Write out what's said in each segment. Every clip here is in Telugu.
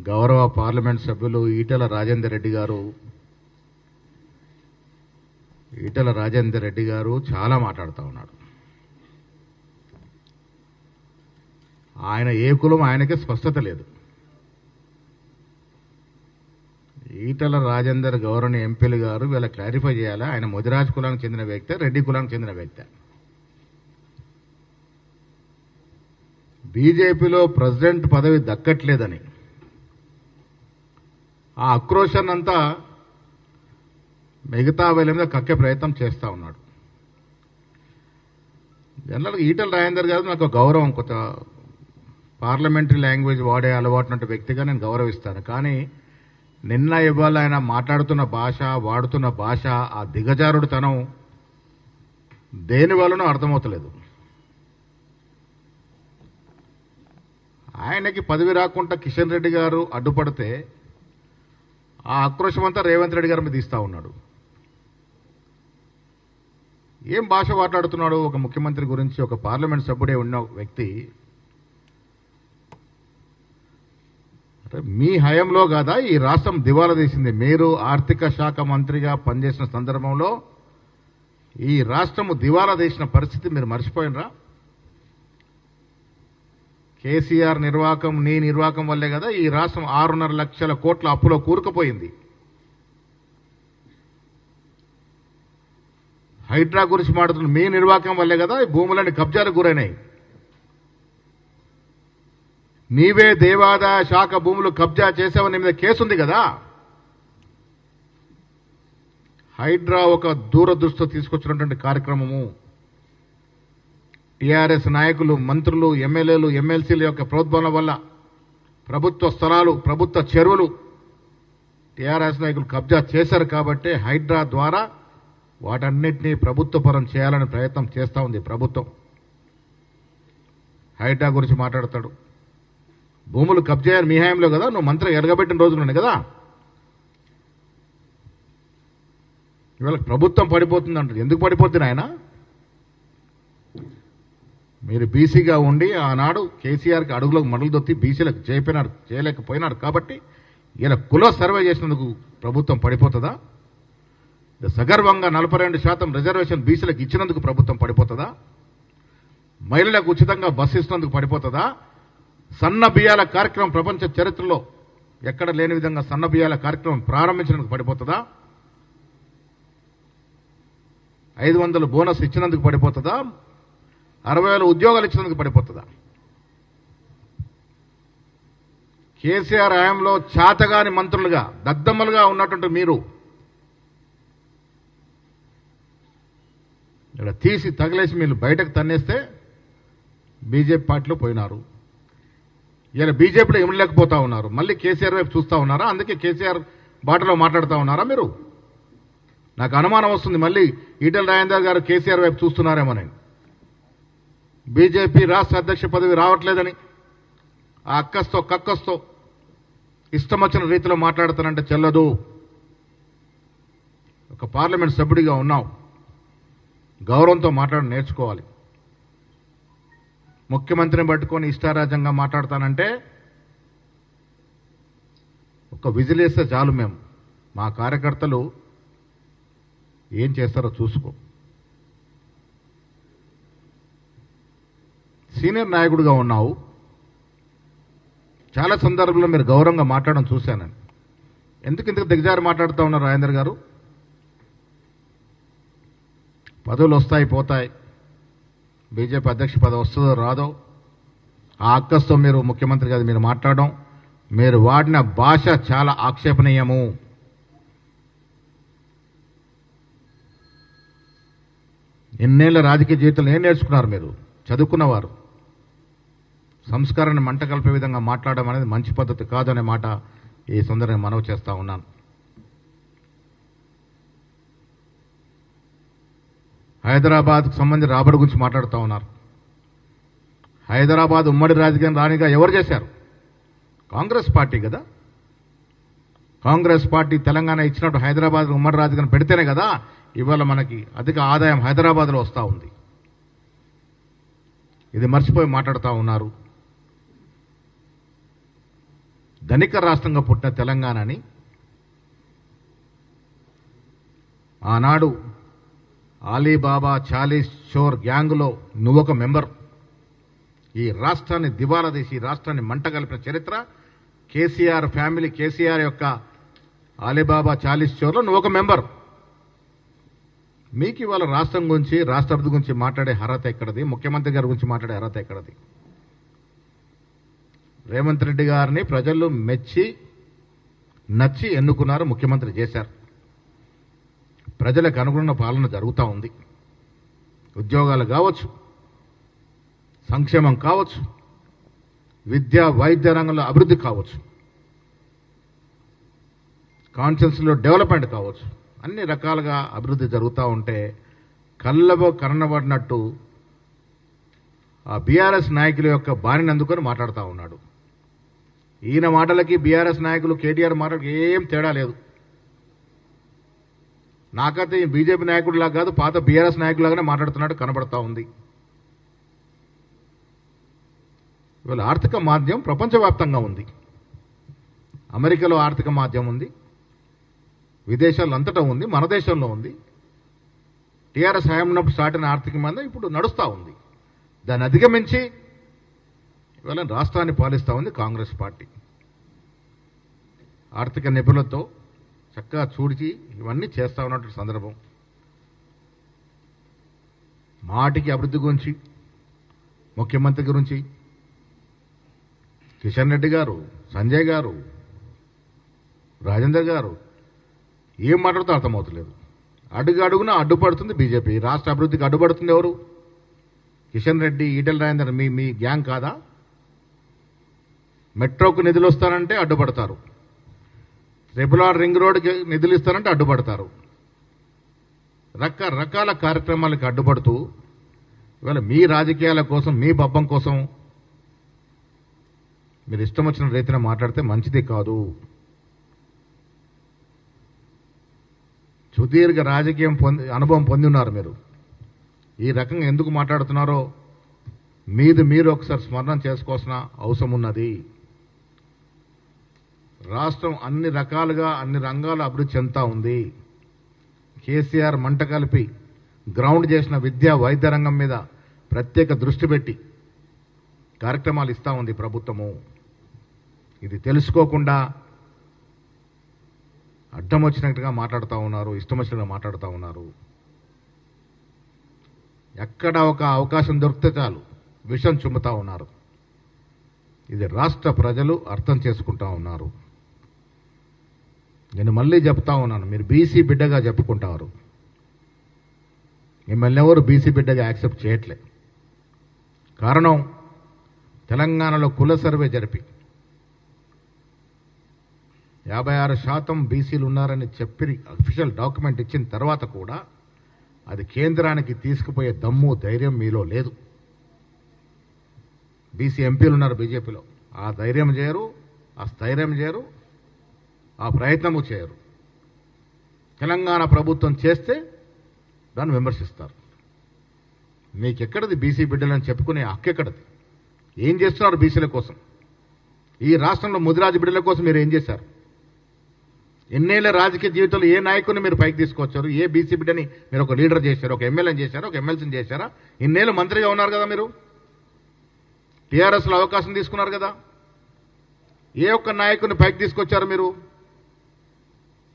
గౌరవ పార్లమెంట్ సభ్యులు ఈటెల రాజేందర్ రెడ్డి గారు చాలా మాట్లాడుతూ ఉన్నాడు. ఆయన ఏ కులం ఆయనకే స్పష్టత లేదు. ఈటెల రాజేందర్ గౌరవనీయ ఎంపీలు గారు వీళ్ళ క్లారిఫై చేయాలి. ఆయన ముదిరాజ్ కులానికి చెందిన వ్యక్తి, రెడ్డి కులానికి చెందిన వ్యక్తి. బీజేపీలో ప్రెసిడెంట్ పదవి దక్కట్లేదని ఆ ఆక్రోశాన్నంతా మిగతా వేల మీద కక్కే ప్రయత్నం చేస్తూ ఉన్నాడు. జనరల్గా ఈటెల రాజేందర్ గారు నాకు గౌరవం, కొత్త పార్లమెంటరీ లాంగ్వేజ్ వాడే అలవాటున్న వ్యక్తిగా నేను గౌరవిస్తాను. కానీ నిన్న ఇవాళ ఆయన మాట్లాడుతున్న భాష, వాడుతున్న భాష, ఆ దిగజారుడుతనం దేని వలనో అర్థమవుతలేదు. ఆయనకి పదవి రాకుండా కిషన్ రెడ్డి గారు అడ్డుపడితే ఆ ఆక్రోశం అంతా రేవంత్ రెడ్డి గారి మీద తీస్తూ ఉన్నాడు. ఏం భాష మాట్లాడుతున్నాడు? ఒక ముఖ్యమంత్రి గురించి, ఒక పార్లమెంట్ సభ్యుడే ఉన్న వ్యక్తి మీ హయాంలో కాదా ఈ రాష్ట్రం దివాలా తీసింది? మీరు ఆర్థిక శాఖ మంత్రిగా పనిచేసిన సందర్భంలో ఈ రాష్ట్రము దివాలా తీసిన పరిస్థితి మీరు మర్చిపోయినరా? కేసీఆర్ నిర్వాహకం, నీ నిర్వాహకం వల్లే కదా ఈ రాష్ట్రం 6.5 లక్షల కోట్ల అప్పులో కూరుకుపోయింది. హైడ్రా గురించి మాట్లాడుతున్న మీ నిర్వాహకం వల్లే కదా ఈ భూములన్నీ కబ్జాలకు గురైనాయి. నీవే దేవాదాయ శాఖ భూములు కబ్జా చేసావని మీద కేసు ఉంది కదా. హైడ్రా ఒక దూరదృష్టితో తీసుకొచ్చినటువంటి కార్యక్రమము. టీఆర్ఎస్ నాయకులు, మంత్రులు, ఎమ్మెల్యేలు, ఎమ్మెల్సీల యొక్క ప్రోద్బలం వల్ల ప్రభుత్వ స్థలాలు, ప్రభుత్వ చెరువులు టీఆర్ఎస్ నాయకులు కబ్జా చేశారు. కాబట్టి హైడ్రా ద్వారా వాటన్నిటినీ ప్రభుత్వపరం చేయాలని ప్రయత్నం చేస్తూ ఉంది ప్రభుత్వం. హైడ్రా గురించి మాట్లాడతాడు. భూములు కబ్జా మీ హయాంలో కదా, నువ్వు మంత్రి ఎరగబెట్టిన రోజులున్నాయి కదా. ఇవాళ ప్రభుత్వం పడిపోతుంది అంటారు. ఎందుకు పడిపోతుంది ఆయన? మీరు బీసీగా ఉండి ఆనాడు కేసీఆర్కి అడుగులకు మడులు దొత్తి బీసీలకు చేయలేకపోయినారు కాబట్టి ఇలా కుల సర్వే చేసినందుకు ప్రభుత్వం పడిపోతుందా? సగర్వంగా 42% రిజర్వేషన్ బీసీలకు ఇచ్చినందుకు ప్రభుత్వం పడిపోతుందా? మహిళలకు ఉచితంగా బస్సు ఇచ్చినందుకు పడిపోతుందా? సన్న బియ్యాల కార్యక్రమం ప్రపంచ చరిత్రలో ఎక్కడ లేని విధంగా సన్న బియ్యాల కార్యక్రమం ప్రారంభించినందుకు పడిపోతుందా? 500 బోనస్ ఇచ్చినందుకు పడిపోతుందా? 60,000 ఉద్యోగాలు ఇచ్చినందుకు పడిపోతుందా? కేసీఆర్ హయాంలో చాతగాని మంత్రులుగా, దద్దమ్మలుగా ఉన్నటువంటి మీరు ఇక్కడ తీసి తగిలేసి మీరు బయటకు తన్నేస్తే బీజేపీ పార్టీలో పోయినారు. ఇలా బీజేపీలో ఇమడలేకపోతా ఉన్నారు. మళ్ళీ కేసీఆర్ వైపు చూస్తూ ఉన్నారా? అందుకే కేసీఆర్ బాటలో మాట్లాడుతూ ఉన్నారా మీరు? నాకు అనుమానం వస్తుంది మళ్ళీ ఈటెల రాజేందర్ గారు కేసీఆర్ వైపు చూస్తున్నారేమోనని. బీజేపీ రాష్ట్ర అధ్యక్ష పదవి రావట్లేదని ఆ అక్కస్తో కక్కస్తో ఇష్టం వచ్చిన రీతిలో మాట్లాడతానంటే చెల్లదు. ఒక పార్లమెంట్ సభ్యుడిగా ఉన్నావు, గౌరవంతో మాట్లాడడం నేర్చుకోవాలి. ముఖ్యమంత్రిని పట్టుకొని ఇష్టారాజ్యంగా మాట్లాడతానంటే ఒక విజిలేస్తే చాలు. మేము మా కార్యకర్తలు ఏం చేస్తారో చూసుకో. సీనియర్ నాయకుడిగా ఉన్నావు, చాలా సందర్భంలో మీరు గౌరవంగా మాట్లాడడం చూశానని. ఎందుకు దిగజారి మాట్లాడుతూ ఉన్నారు రాజేందర్ గారు? పదవులు వస్తాయి పోతాయి, బీజేపీ అధ్యక్ష పదవి వస్తుందో రాదో ఆ అక్కస్తో మీరు ముఖ్యమంత్రి గారు మీరు మాట్లాడడం, మీరు వాడిన భాష చాలా ఆక్షేపణీయము. ఎన్నేళ్ల రాజకీయ జీవితంలో ఏం నేర్చుకున్నారు మీరు? చదువుకున్నవారు. సంస్కారాన్ని మంట కలిపే విధంగా మాట్లాడడం అనేది మంచి పద్ధతి కాదనే మాట ఈ సందర్భంగా మనవి చేస్తూ ఉన్నాను. హైదరాబాద్కు సంబంధించి రాబడి గురించి మాట్లాడుతూ ఉన్నారు. హైదరాబాద్ ఉమ్మడి రాజకీయం రానిగా ఎవరు చేశారు? కాంగ్రెస్ పార్టీ కదా. కాంగ్రెస్ పార్టీ తెలంగాణ ఇచ్చినట్టు హైదరాబాద్ ఉమ్మడి రాజకీయం పెడితేనే కదా ఇవాళ మనకి అధిక ఆదాయం హైదరాబాద్లో వస్తూ ఉంది. ఇది మర్చిపోయి మాట్లాడుతూ ఉన్నారు. ధనిక రాష్ట్రంగా పుట్టిన తెలంగాణని ఆనాడు అలీబాబా చాలీస్ చోర్ గ్యాంగ్లో నువ్వొక మెంబర్. ఈ రాష్ట్రాన్ని దివాలా తీసి ఈ రాష్ట్రాన్ని మంటగలిపిన చరిత్ర కేసీఆర్ ఫ్యామిలీ, కేసీఆర్ యొక్క అలీబాబా చాలీస్ చోర్లో నువ్వొక మెంబర్. మీకు ఇవాళ రాష్ట్రం గురించి, రాష్ట్ర అభివృద్ధి గురించి మాట్లాడే అర్హత ఎక్కడది? ముఖ్యమంత్రి గారి గురించి మాట్లాడే అర్హత ఎక్కడది? రేవంత్ రెడ్డి గారిని ప్రజలు మెచ్చి నచ్చి ఎన్నుకున్నారు, ముఖ్యమంత్రి చేశారు. ప్రజలకు అనుగుణ పాలన జరుగుతూ ఉంది. ఉద్యోగాలు కావచ్చు, సంక్షేమం కావచ్చు, విద్యా వైద్య రంగంలో అభివృద్ధి కావచ్చు, కాన్షియన్స్లో డెవలప్మెంట్ కావచ్చు, అన్ని రకాలుగా అభివృద్ధి జరుగుతూ ఉంటే కళ్ళబో కన్నబడినట్టు ఆ బీఆర్ఎస్ నాయకుల యొక్క బాణిని అందుకొని మాట్లాడుతూ ఉన్నాడు. ఈయన మాటలకి బీఆర్ఎస్ నాయకులు కేటీఆర్ మాటలకి ఏం తేడా లేదు. నాకైతే బీజేపీ నాయకుడిలాగా కాదు, పాత బీఆర్ఎస్ నాయకులాగానే మాట్లాడుతున్నాడు కనబడతా ఉంది. ఇవాళ ఆర్థిక మాధ్యమం ప్రపంచవ్యాప్తంగా ఉంది. అమెరికాలో ఆర్థిక మాధ్యమం ఉంది, విదేశాల్లో అంతటా ఉంది, మన దేశంలో ఉంది. టీఆర్ఎస్ హయాం ఉన్నప్పుడు స్టార్ట్ అయిన ఆర్థిక మాధ్యమం ఇప్పుడు నడుస్తూ ఉంది. దాన్ని అధిగమించి ఇవాళ రాష్ట్రాన్ని పాలిస్తూ ఉంది కాంగ్రెస్ పార్టీ. ఆర్థిక నిపుణులతో చక్కగా చూడిచి ఇవన్నీ చేస్తూ ఉన్నటువంటి సందర్భం. మాటికి అభివృద్ధి గురించి, ముఖ్యమంత్రి గురించి కిషన్ రెడ్డి గారు, సంజయ్ గారు, రాజేందర్ గారు ఏం మాట్లాడుతూ అర్థమవుతలేదు. అడుగు అడుగున అడ్డుపడుతుంది బీజేపీ. రాష్ట్ర అభివృద్ధికి అడ్డుపడుతుంది ఎవరు? కిషన్ రెడ్డి, ఈటెల రాజేందర్ మీ గ్యాంగ్ కాదా? మెట్రోకు నిధులు వస్తారంటే అడ్డుపడతారు, రెగ్యులర్ రింగ్ రోడ్కి నిధులు ఇస్తారంటే అడ్డుపడతారు. రకరకాల కార్యక్రమాలకు అడ్డుపడుతూ ఇవాళ మీ రాజకీయాల కోసం, మీ పబ్బం కోసం మీరు ఇష్టం వచ్చిన రీతిన మాట్లాడితే మంచిది కాదు. సుదీర్ఘ రాజకీయం అనుభవం పొంది ఉన్నారు మీరు. ఈ రకంగా ఎందుకు మాట్లాడుతున్నారో మీరు ఒకసారి స్మరణ చేసుకోవాల్సిన అవసరం ఉన్నది. రాష్ట్రం అన్ని రకాలుగా, అన్ని రంగాల అభివృద్ధి చెందుతూ ఉంది. కేసీఆర్ మంట కలిపి గ్రౌండ్ చేసిన విద్యా వైద్య రంగం మీద ప్రత్యేక దృష్టి పెట్టి కార్యక్రమాలు ఇస్తూ ఉంది ప్రభుత్వము. ఇది తెలుసుకోకుండా అడ్డం వచ్చినట్టుగా మాట్లాడుతూ ఉన్నారు, ఇష్టం వచ్చినట్టుగా మాట్లాడుతూ ఉన్నారు. ఎక్కడ ఒక అవకాశం దొరికితే చాలు విషం చుమ్ముతా ఉన్నారు. ఇది రాష్ట్ర ప్రజలు అర్థం చేసుకుంటా ఉన్నారు. నేను మళ్ళీ చెప్తా ఉన్నాను, మీరు బీసీ బిడ్డగా చెప్పుకుంటారు, మిమ్మల్ని ఎవరు బీసీ బిడ్డగా యాక్సెప్ట్ చేయట్లే. కారణం తెలంగాణలో కుల సర్వే జరిపి 56% బీసీలు ఉన్నారని చెప్పి అఫీషియల్ డాక్యుమెంట్ ఇచ్చిన తర్వాత కూడా అది కేంద్రానికి తీసుకుపోయే దమ్ము, ధైర్యం మీలో లేదు. బీసీ ఎంపీలు ఉన్నారు బీజేపీలో, ఆ ధైర్యం చేయరు, ఆ స్థైర్యం చేయరు, ఆ ప్రయత్నము చేయరు. తెలంగాణ ప్రభుత్వం చేస్తే దాన్ని విమర్శిస్తారు. మీకెక్కడది బీసీ బిడ్డలని చెప్పుకునే హక్కు ఎక్కడది? ఏం చేస్తున్నారు బీసీల కోసం? ఈ రాష్ట్రంలో ముదిరాజు బిడ్డల కోసం మీరు ఏం చేశారు? ఎన్నేళ్ల రాజకీయ జీవితంలో ఏ నాయకుడిని మీరు పైకి తీసుకొచ్చారు? ఏ బీసీ బిడ్డని మీరు ఒక లీడర్ చేశారు, ఒక ఎమ్మెల్యేని చేశారా, ఒక ఎమ్మెల్సీని చేశారా? ఇన్నేళ్ళు మంత్రిగా ఉన్నారు కదా మీరు, టీఆర్ఎస్లో అవకాశం తీసుకున్నారు కదా. ఏ ఒక్క నాయకుడిని పైకి తీసుకొచ్చారు మీరు?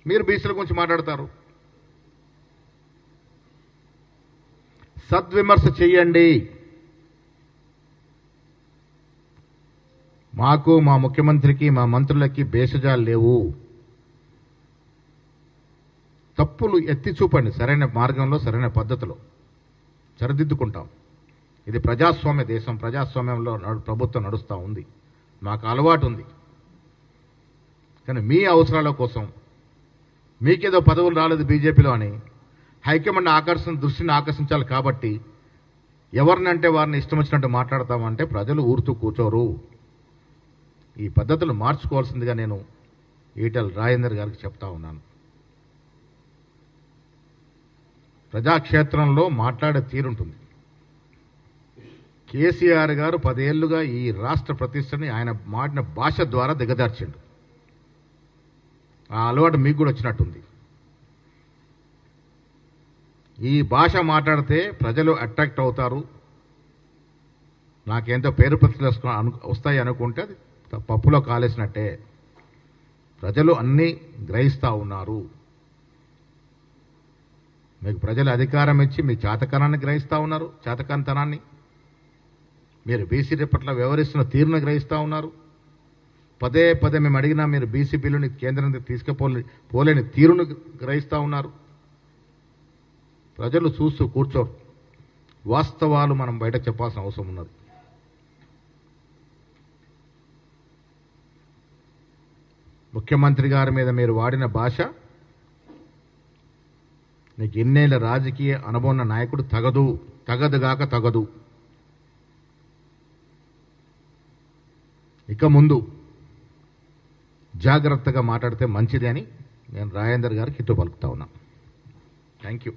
మీరు బీసీల గురించి మాట్లాడతారు. సద్విమర్శ చెయ్యండి. మాకు, మా ముఖ్యమంత్రికి, మా మంత్రులకి భేషజాలు లేవు. తప్పులు ఎత్తి చూపండి, సరైన మార్గంలో, సరైన పద్ధతిలో సరిదిద్దుకుంటాం. ఇది ప్రజాస్వామ్య దేశం, ప్రజాస్వామ్యంలో ప్రభుత్వం నడుస్తూ ఉంది, మాకు అలవాటు ఉంది. కానీ మీ అవసరాల కోసం, మీకేదో పదవులు రాలేదు బీజేపీలో అని హైకమాండ్ దృష్టిని ఆకర్షించాలి కాబట్టి ఎవరినంటే వారిని ఇష్టం వచ్చినట్టు మాట్లాడతామంటే ప్రజలు ఊరుతూ కూర్చోరు. ఈ పద్ధతులు మార్చుకోవాల్సిందిగా నేను ఈటెల రాజేందర్ గారికి చెప్తా ఉన్నాను. ప్రజాక్షేత్రంలో మాట్లాడే తీరుంటుంది. కేసీఆర్ గారు 10 ఏళ్లుగా ఈ రాష్ట్ర ప్రతిష్టని ఆయన మాడిన భాష ద్వారా దిగజార్చిండు. ఆ అలవాటు మీకు కూడా వచ్చినట్టుంది. ఈ భాష మాట్లాడితే ప్రజలు అట్రాక్ట్ అవుతారు, నాకేంతో పేరు ప్రతిష్టలు వస్తాయి అనుకుంటే అది పప్పులో కాలేసినట్టే. ప్రజలు అన్నీ గ్రహిస్తూ ఉన్నారు. మీకు ప్రజలు అధికారం ఇచ్చి మీ చేతకానాన్ని గ్రహిస్తూ ఉన్నారు. చేతకానితనాన్ని మీరు బీసీ పట్ల వ్యవహరిస్తున్న తీరును గ్రహిస్తూ ఉన్నారు. పదే పదే మేము అడిగినా మీరు బీసీ బిల్లుని కేంద్రం పోలేని తీరును గ్రహిస్తూ ఉన్నారు. ప్రజలు చూస్తూ కూర్చోరు. వాస్తవాలు మనం బయట చెప్పాల్సిన అవసరం ఉన్నది. ముఖ్యమంత్రి గారి మీద మీరు వాడిన భాష నీకు ఎన్నేళ్ల రాజకీయ అనుభవం ఉన్న నాయకుడు తగదుగాక తగదు. ఇక ముందు జాగ్రత్తగా మాట్లాడితే మంచిది అని నేను రాజేందర్ గారికి హితవు పలుకుతా ఉన్నా. Thank you.